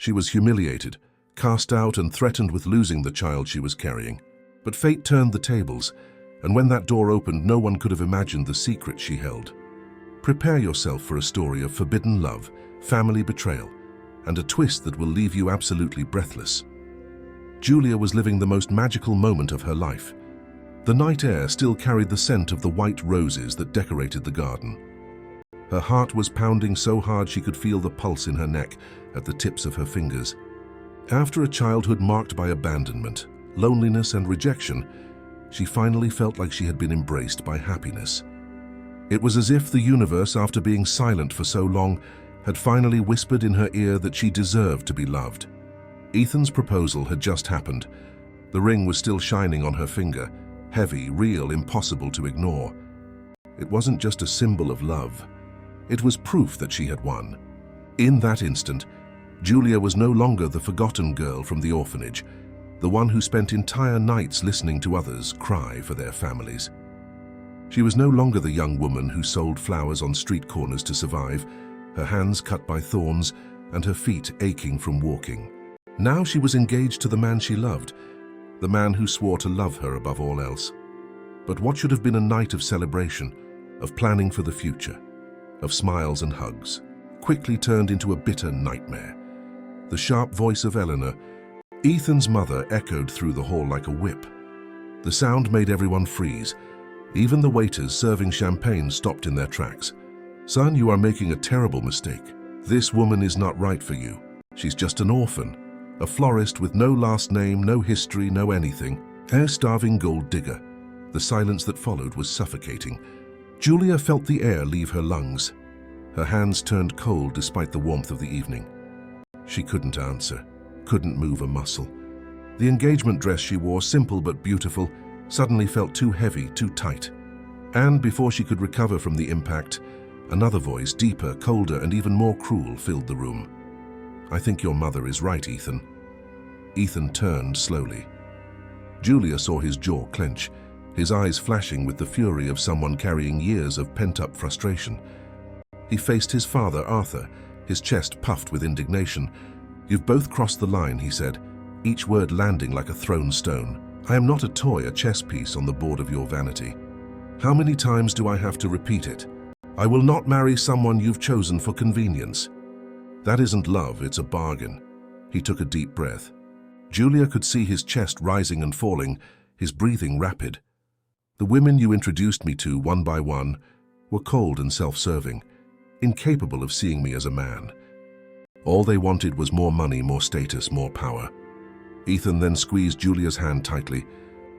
She was humiliated, cast out and threatened with losing the child she was carrying. But fate turned the tables, and when that door opened, no one could have imagined the secret she held. Prepare yourself for a story of forbidden love, family betrayal, and a twist that will leave you absolutely breathless. Julia was living the most magical moment of her life. The night air still carried the scent of the white roses that decorated the garden. Her heart was pounding so hard she could feel the pulse in her neck at the tips of her fingers. After a childhood marked by abandonment, loneliness, and rejection, she finally felt like she had been embraced by happiness. It was as if the universe, after being silent for so long, had finally whispered in her ear that she deserved to be loved. Ethan's proposal had just happened. The ring was still shining on her finger, heavy, real, impossible to ignore. It wasn't just a symbol of love. It was proof that she had won. In that instant, Julia was no longer the forgotten girl from the orphanage, the one who spent entire nights listening to others cry for their families. She was no longer the young woman who sold flowers on street corners to survive, her hands cut by thorns and her feet aching from walking. Now she was engaged to the man she loved, the man who swore to love her above all else. But what should have been a night of celebration, of planning for the future, of smiles and hugs, quickly turned into a bitter nightmare. The sharp voice of Eleanor, Ethan's mother, echoed through the hall like a whip. The sound made everyone freeze. Even the waiters serving champagne stopped in their tracks. "Son, you are making a terrible mistake. This woman is not right for you. She's just an orphan, a florist with no last name, no history, no anything, a starving gold digger." The silence that followed was suffocating. Julia felt the air leave her lungs. Her hands turned cold despite the warmth of the evening. She couldn't answer, couldn't move a muscle. The engagement dress she wore, simple but beautiful, suddenly felt too heavy, too tight. And before she could recover from the impact, another voice, deeper, colder, and even more cruel, filled the room. "I think your mother is right, Ethan." Ethan turned slowly. Julia saw his jaw clench, his eyes flashing with the fury of someone carrying years of pent-up frustration. He faced his father, Arthur, his chest puffed with indignation. "You've both crossed the line," he said, each word landing like a thrown stone. "I am not a toy, a chess piece on the board of your vanity. How many times do I have to repeat it? I will not marry someone you've chosen for convenience. That isn't love, it's a bargain." He took a deep breath. Julia could see his chest rising and falling, his breathing rapid. "The women you introduced me to, one by one, were cold and self-serving, incapable of seeing me as a man. All they wanted was more money, more status, more power." Ethan then squeezed Julia's hand tightly,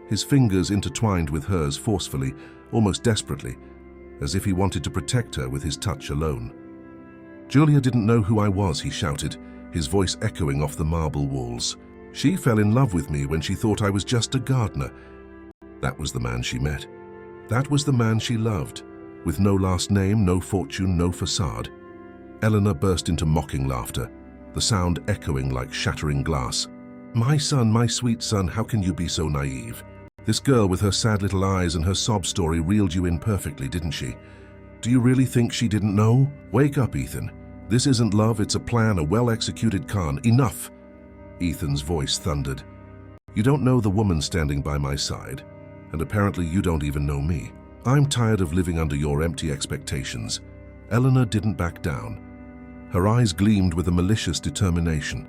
his fingers intertwined with hers forcefully, almost desperately, as if he wanted to protect her with his touch alone. "Julia didn't know who I was," he shouted, his voice echoing off the marble walls. "She fell in love with me when she thought I was just a gardener. That was the man she met. That was the man she loved, with no last name, no fortune, no facade." Eleanor burst into mocking laughter, the sound echoing like shattering glass. "My son, my sweet son, how can you be so naive? This girl with her sad little eyes and her sob story reeled you in perfectly, didn't she? Do you really think she didn't know? Wake up, Ethan. This isn't love, it's a plan, a well-executed con. Enough!" Ethan's voice thundered. "You don't know the woman standing by my side, and apparently you don't even know me. I'm tired of living under your empty expectations." Eleanor didn't back down. Her eyes gleamed with a malicious determination.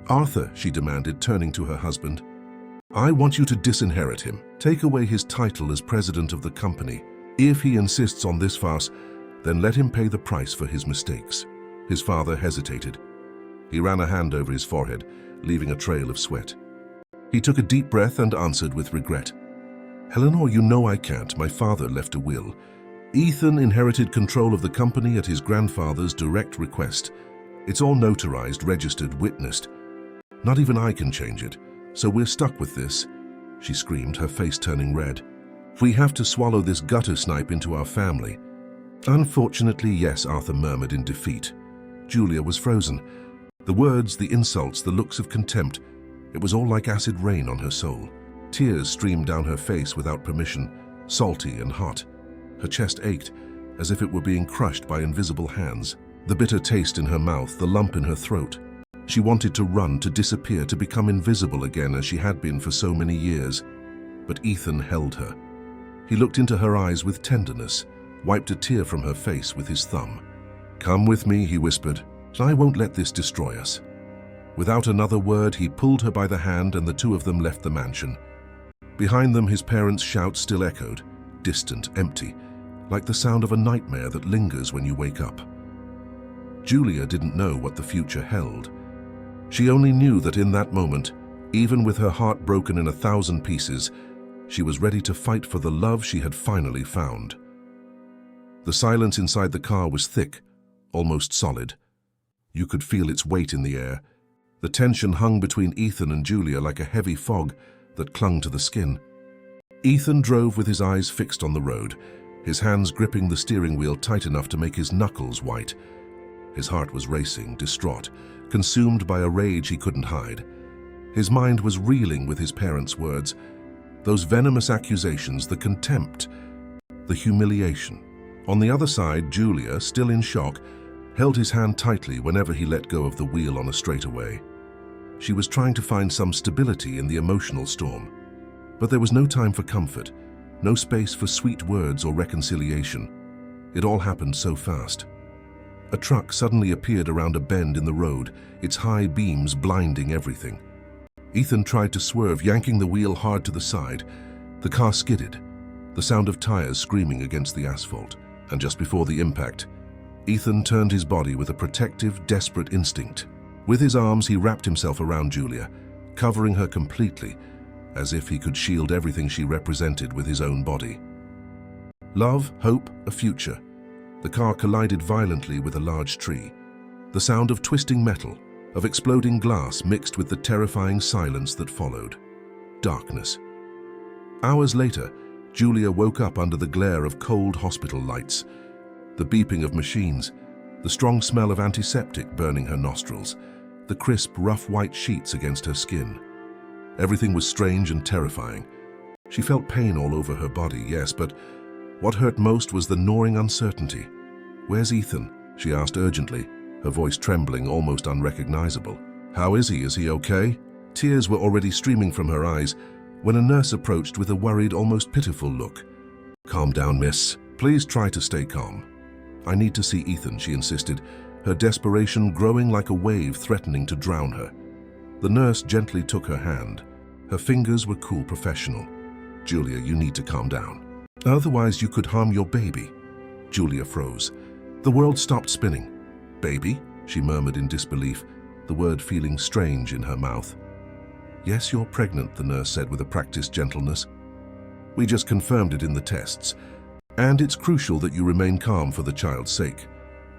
"Arthur," she demanded, turning to her husband, "I want you to disinherit him. Take away his title as president of the company. If he insists on this farce, then let him pay the price for his mistakes." His father hesitated. He ran a hand over his forehead, leaving a trail of sweat. He took a deep breath and answered with regret. "Eleanor, you know I can't. My father left a will. Ethan inherited control of the company at his grandfather's direct request. It's all notarized, registered, witnessed. Not even I can change it, so we're stuck with this," she screamed, her face turning red. "We have to swallow this gutter snipe into our family." "Unfortunately, yes," Arthur murmured in defeat. Julia was frozen. The words, the insults, the looks of contempt, it was all like acid rain on her soul. Tears streamed down her face without permission, salty and hot. Her chest ached, as if it were being crushed by invisible hands. The bitter taste in her mouth, the lump in her throat. She wanted to run, to disappear, to become invisible again as she had been for so many years. But Ethan held her. He looked into her eyes with tenderness, wiped a tear from her face with his thumb. "Come with me," he whispered. "I won't let this destroy us." Without another word, he pulled her by the hand and the two of them left the mansion. Behind them, his parents' shout still echoed, distant, empty, like the sound of a nightmare that lingers when you wake up. Julia didn't know what the future held. She only knew that in that moment, even with her heart broken in 1,000 pieces, she was ready to fight for the love she had finally found. The silence inside the car was thick, almost solid. You could feel its weight in the air. The tension hung between Ethan and Julia like a heavy fog that clung to the skin. Ethan drove with his eyes fixed on the road, his hands gripping the steering wheel tight enough to make his knuckles white. His heart was racing, distraught, consumed by a rage he couldn't hide. His mind was reeling with his parents' words, those venomous accusations, the contempt, the humiliation. On the other side, Julia, still in shock, held his hand tightly whenever he let go of the wheel on a straightaway. She was trying to find some stability in the emotional storm. But there was no time for comfort, no space for sweet words or reconciliation. It all happened so fast. A truck suddenly appeared around a bend in the road, its high beams blinding everything. Ethan tried to swerve, yanking the wheel hard to the side. The car skidded, the sound of tires screaming against the asphalt. And just before the impact, Ethan turned his body with a protective, desperate instinct. With his arms, he wrapped himself around Julia, covering her completely, as if he could shield everything she represented with his own body. Love, hope, a future. The car collided violently with a large tree. The sound of twisting metal, of exploding glass mixed with the terrifying silence that followed. Darkness. Hours later, Julia woke up under the glare of cold hospital lights, the beeping of machines, the strong smell of antiseptic burning her nostrils, the crisp, rough white sheets against her skin. Everything was strange and terrifying. She felt pain all over her body, yes, but what hurt most was the gnawing uncertainty. "Where's Ethan?" she asked urgently, her voice trembling, almost unrecognizable. "How is he? Is he okay?" Tears were already streaming from her eyes when a nurse approached with a worried, almost pitiful look. "Calm down, miss. Please try to stay calm." "I need to see Ethan," she insisted, her desperation growing like a wave threatening to drown her. The nurse gently took her hand. Her fingers were cool, professional. "Julia, you need to calm down. Otherwise you could harm your baby." Julia froze. The world stopped spinning. "Baby?" she murmured in disbelief, the word feeling strange in her mouth. "Yes, you're pregnant," the nurse said with a practiced gentleness. "We just confirmed it in the tests. And it's crucial that you remain calm for the child's sake."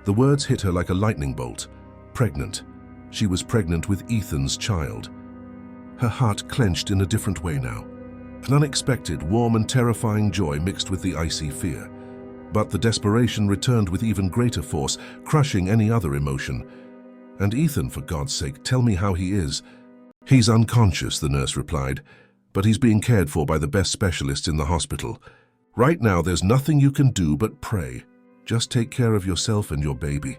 The words hit her like a lightning bolt. Pregnant. She was pregnant with Ethan's child. Her heart clenched in a different way now. An unexpected, warm and terrifying joy mixed with the icy fear. But the desperation returned with even greater force, crushing any other emotion. "And Ethan, for God's sake, tell me how he is." "He's unconscious," the nurse replied, "but he's being cared for by the best specialists in the hospital. Right now, there's nothing you can do but pray. Just take care of yourself and your baby."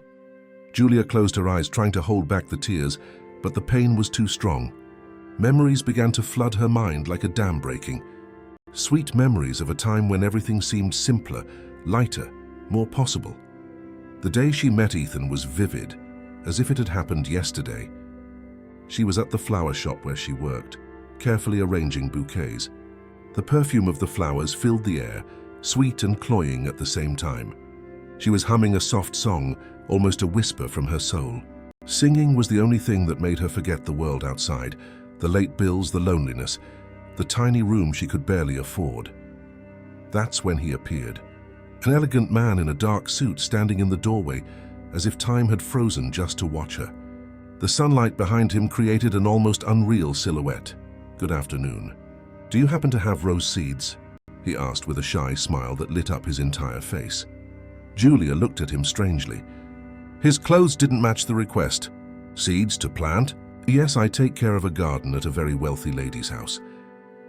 Julia closed her eyes, trying to hold back the tears, but the pain was too strong. Memories began to flood her mind like a dam breaking. Sweet memories of a time when everything seemed simpler, lighter, more possible. The day she met Ethan was vivid, as if it had happened yesterday. She was at the flower shop where she worked, carefully arranging bouquets. The perfume of the flowers filled the air, sweet and cloying at the same time. She was humming a soft song, almost a whisper from her soul. Singing was the only thing that made her forget the world outside, the late bills, the loneliness, the tiny room she could barely afford. That's when he appeared. An elegant man in a dark suit standing in the doorway, as if time had frozen just to watch her. The sunlight behind him created an almost unreal silhouette. "Good afternoon. Do you happen to have rose seeds?" he asked with a shy smile that lit up his entire face. Julia looked at him strangely. His clothes didn't match the request. "Seeds to plant?" "Yes, I take care of a garden at a very wealthy lady's house."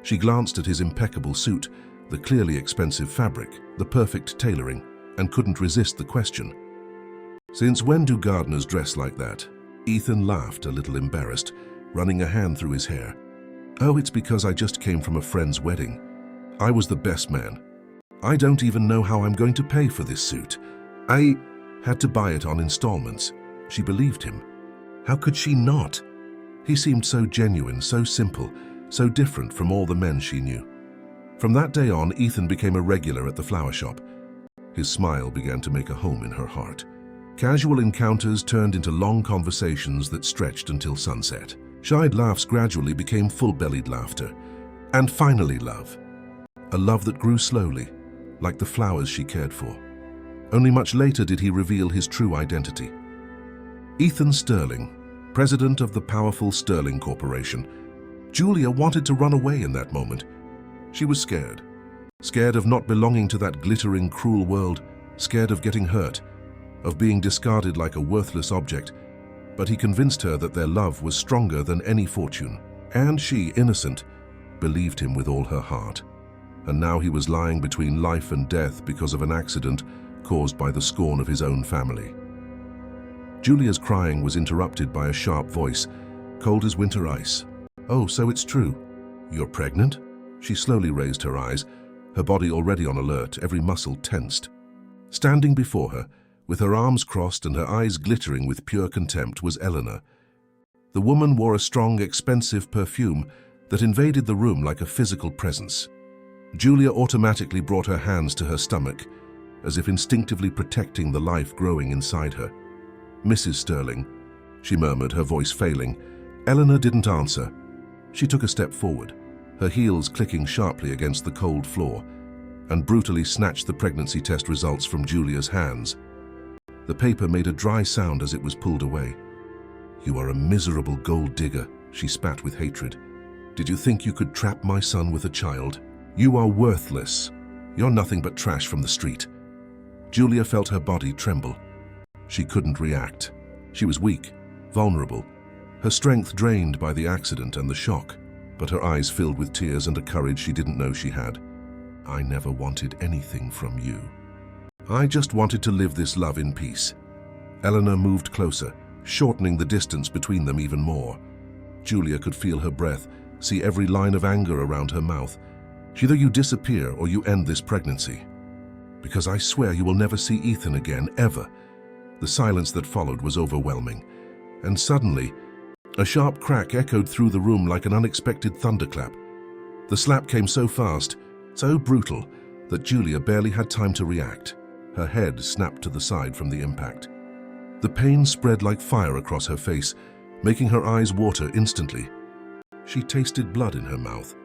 She glanced at his impeccable suit, the clearly expensive fabric, the perfect tailoring, and couldn't resist the question. "Since when do gardeners dress like that?" Ethan laughed, a little embarrassed, running a hand through his hair. "Oh, it's because I just came from a friend's wedding. I was the best man. I don't even know how I'm going to pay for this suit. I had to buy it on installments." She believed him. How could she not? He seemed so genuine, so simple, so different from all the men she knew. From that day on, Ethan became a regular at the flower shop. His smile began to make a home in her heart. Casual encounters turned into long conversations that stretched until sunset. Shy laughs gradually became full-bellied laughter. And finally love. A love that grew slowly, like the flowers she cared for. Only much later did he reveal his true identity. Ethan Sterling, president of the powerful Sterling Corporation. Julia wanted to run away in that moment. She was scared. Scared of not belonging to that glittering, cruel world, scared of getting hurt, of being discarded like a worthless object. But he convinced her that their love was stronger than any fortune. And she, innocent, believed him with all her heart. And now he was lying between life and death because of an accident caused by the scorn of his own family. Julia's crying was interrupted by a sharp voice, cold as winter ice. "Oh, so it's true. You're pregnant?" She slowly raised her eyes, her body already on alert, every muscle tensed. Standing before her, with her arms crossed and her eyes glittering with pure contempt, was Eleanor. The woman wore a strong, expensive perfume that invaded the room like a physical presence. Julia automatically brought her hands to her stomach, as if instinctively protecting the life growing inside her. "Mrs. Sterling," she murmured, her voice failing. Eleanor didn't answer. She took a step forward, her heels clicking sharply against the cold floor, and brutally snatched the pregnancy test results from Julia's hands. The paper made a dry sound as it was pulled away. "You are a miserable gold digger," she spat with hatred. "Did you think you could trap my son with a child? You are worthless. You're nothing but trash from the street." Julia felt her body tremble. She couldn't react. She was weak, vulnerable, her strength drained by the accident and the shock, but her eyes filled with tears and a courage she didn't know she had. "I never wanted anything from you. I just wanted to live this love in peace." Eleanor moved closer, shortening the distance between them even more. Julia could feel her breath, see every line of anger around her mouth. "Either you disappear or you end this pregnancy. Because I swear you will never see Ethan again, ever." The silence that followed was overwhelming. And suddenly, a sharp crack echoed through the room like an unexpected thunderclap. The slap came so fast, so brutal, that Julia barely had time to react. Her head snapped to the side from the impact. The pain spread like fire across her face, making her eyes water instantly. She tasted blood in her mouth.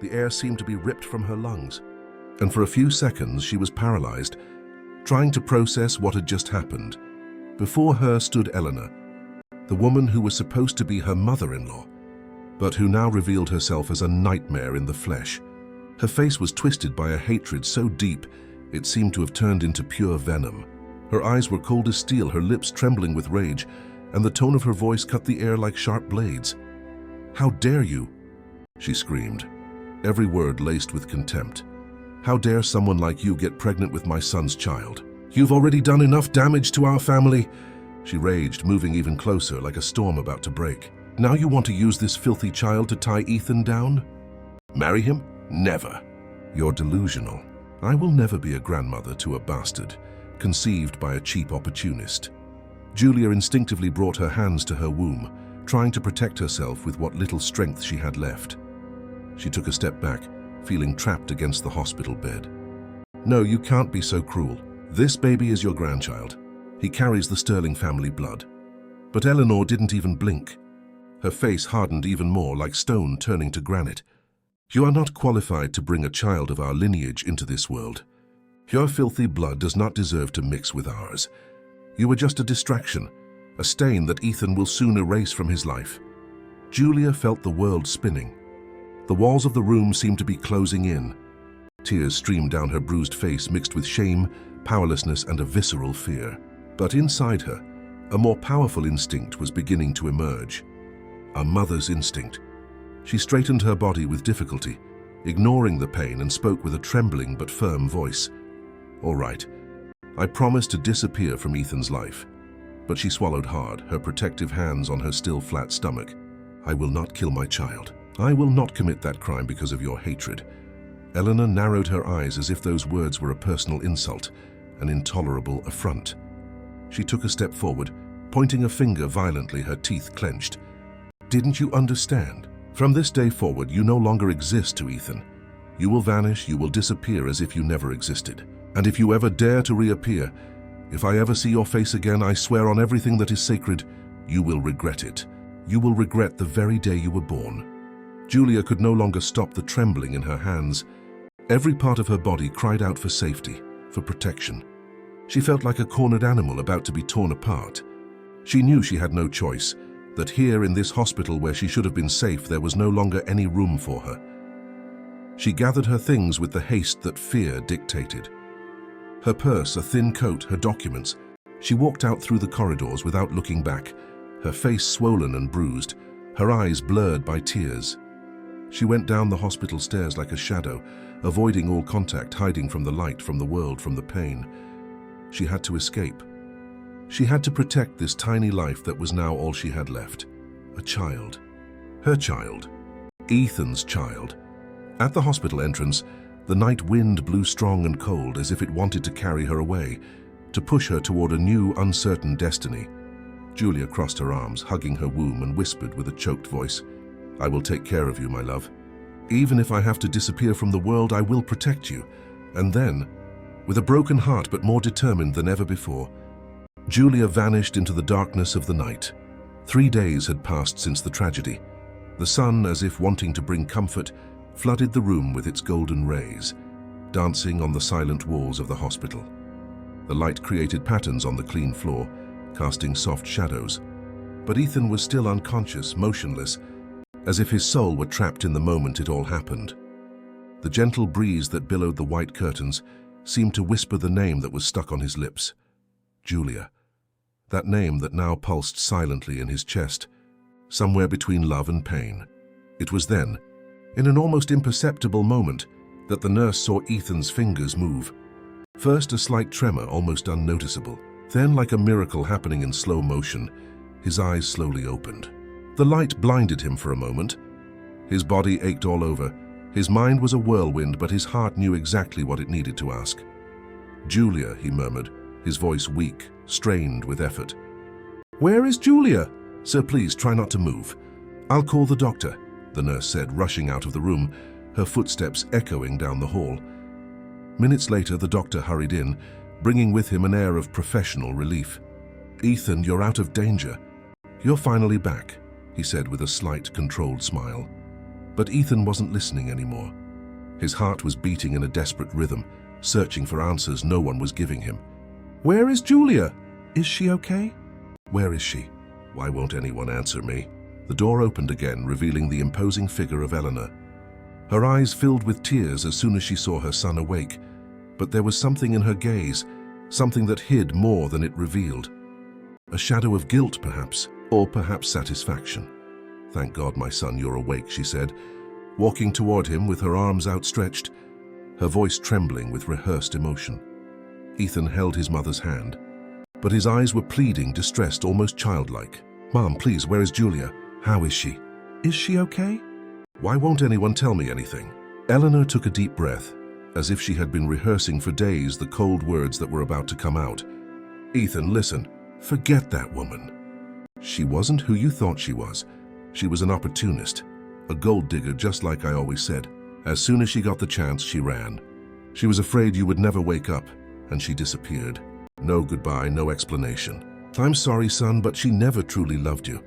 The air seemed to be ripped from her lungs. And for a few seconds she was paralyzed, trying to process what had just happened. Before her stood Eleanor, the woman who was supposed to be her mother-in-law, but who now revealed herself as a nightmare in the flesh. Her face was twisted by a hatred so deep it seemed to have turned into pure venom. Her eyes were cold as steel, her lips trembling with rage, and the tone of her voice cut the air like sharp blades. "How dare you?" she screamed, every word laced with contempt. "How dare someone like you get pregnant with my son's child? You've already done enough damage to our family," she raged, moving even closer like a storm about to break. "Now you want to use this filthy child to tie Ethan down? Marry him? Never. You're delusional. I will never be a grandmother to a bastard, conceived by a cheap opportunist." Julia instinctively brought her hands to her womb, trying to protect herself with what little strength she had left. She took a step back, feeling trapped against the hospital bed. "No, you can't be so cruel. This baby is your grandchild. He carries the Sterling family blood." But Eleanor didn't even blink. Her face hardened even more, like stone turning to granite. "You are not qualified to bring a child of our lineage into this world. Your filthy blood does not deserve to mix with ours. You are just a distraction, a stain that Ethan will soon erase from his life." Julia felt the world spinning. The walls of the room seemed to be closing in. Tears streamed down her bruised face, mixed with shame, powerlessness, and a visceral fear. But inside her, a more powerful instinct was beginning to emerge. A mother's instinct. She straightened her body with difficulty, ignoring the pain, and spoke with a trembling but firm voice. "All right. I promise to disappear from Ethan's life. but she swallowed hard, her protective hands on her still flat stomach. "I will not kill my child. I will not commit that crime because of your hatred." Eleanor narrowed her eyes as if those words were a personal insult, an intolerable affront. She took a step forward, pointing a finger violently, her teeth clenched. "Didn't you understand? From this day forward, you no longer exist to Ethan. You will vanish, you will disappear as if you never existed. And if you ever dare to reappear, if I ever see your face again, I swear on everything that is sacred, you will regret it. You will regret the very day you were born." Julia could no longer stop the trembling in her hands. Every part of her body cried out for safety, for protection. She felt like a cornered animal about to be torn apart. She knew she had no choice, that here in this hospital where she should have been safe, there was no longer any room for her. She gathered her things with the haste that fear dictated. Her purse, a thin coat, her documents. She walked out through the corridors without looking back, her face swollen and bruised, her eyes blurred by tears. She went down the hospital stairs like a shadow, avoiding all contact, hiding from the light, from the world, from the pain. She had to escape. She had to protect this tiny life that was now all she had left. A child. Her child. Ethan's child. At the hospital entrance, the night wind blew strong and cold, as if it wanted to carry her away, to push her toward a new, uncertain destiny. Julia crossed her arms, hugging her womb, and whispered with a choked voice, "I will take care of you, my love. Even if I have to disappear from the world, I will protect you." And then, with a broken heart but more determined than ever before, Julia vanished into the darkness of the night. 3 days had passed since the tragedy. The sun, as if wanting to bring comfort, flooded the room with its golden rays, dancing on the silent walls of the hospital. The light created patterns on the clean floor, casting soft shadows. But Ethan was still unconscious, motionless, as if his soul were trapped in the moment it all happened. The gentle breeze that billowed the white curtains seemed to whisper the name that was stuck on his lips. Julia. That name that now pulsed silently in his chest, somewhere between love and pain. It was then, in an almost imperceptible moment, that the nurse saw Ethan's fingers move. First a slight tremor, almost unnoticeable. Then, like a miracle happening in slow motion, his eyes slowly opened. The light blinded him for a moment. His body ached all over. His mind was a whirlwind, but his heart knew exactly what it needed to ask. "Julia," he murmured, his voice weak, strained with effort. "Where is Julia?" "Sir, please try not to move. I'll call the doctor," the nurse said, rushing out of the room, her footsteps echoing down the hall. Minutes later, the doctor hurried in, bringing with him an air of professional relief. "Ethan, you're out of danger. You're finally back," he said with a slight, controlled smile. But Ethan wasn't listening anymore. His heart was beating in a desperate rhythm, searching for answers no one was giving him. "Where is Julia? Is she okay? Where is she? Why won't anyone answer me?" The door opened again, revealing the imposing figure of Eleanor. Her eyes filled with tears as soon as she saw her son awake, but there was something in her gaze, something that hid more than it revealed. A shadow of guilt, perhaps, or perhaps satisfaction. "Thank God, my son, you're awake," she said, walking toward him with her arms outstretched, her voice trembling with rehearsed emotion. Ethan held his mother's hand, but his eyes were pleading, distressed, almost childlike. "Mom, please, where is Julia? How is she? Is she okay? Why won't anyone tell me anything?" Eleanor took a deep breath, as if she had been rehearsing for days the cold words that were about to come out. "Ethan, listen, forget that woman. She wasn't who you thought she was. She was an opportunist, a gold digger, just like I always said. As soon as she got the chance, she ran. She was afraid you would never wake up, and she disappeared. No goodbye, no explanation. I'm sorry, son, but she never truly loved you.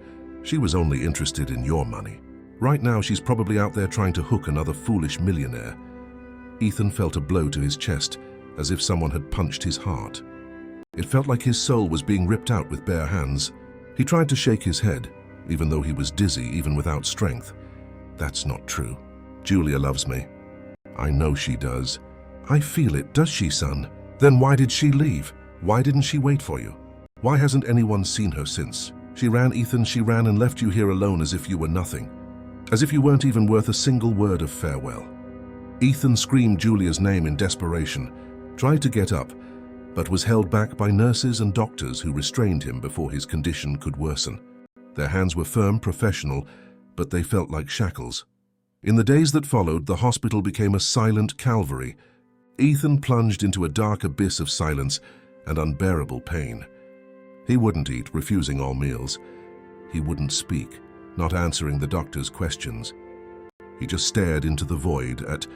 She was only interested in your money. Right now, she's probably out there trying to hook another foolish millionaire." Ethan felt a blow to his chest, as if someone had punched his heart. It felt like his soul was being ripped out with bare hands. He tried to shake his head, even though he was dizzy, even without strength. "That's not true. Julia loves me. I know she does. I feel it. Does she, son? Then why did she leave? Why didn't she wait for you? Why hasn't anyone seen her since? She ran, Ethan, she ran and left you here alone as if you were nothing. As if you weren't even worth a single word of farewell." Ethan screamed Julia's name in desperation, tried to get up, but was held back by nurses and doctors who restrained him before his condition could worsen. Their hands were firm, professional, but they felt like shackles. In the days that followed, the hospital became a silent Calvary. Ethan plunged into a dark abyss of silence and unbearable pain. He wouldn't eat, refusing all meals. He wouldn't speak, not answering the doctor's questions. He just stared into the void at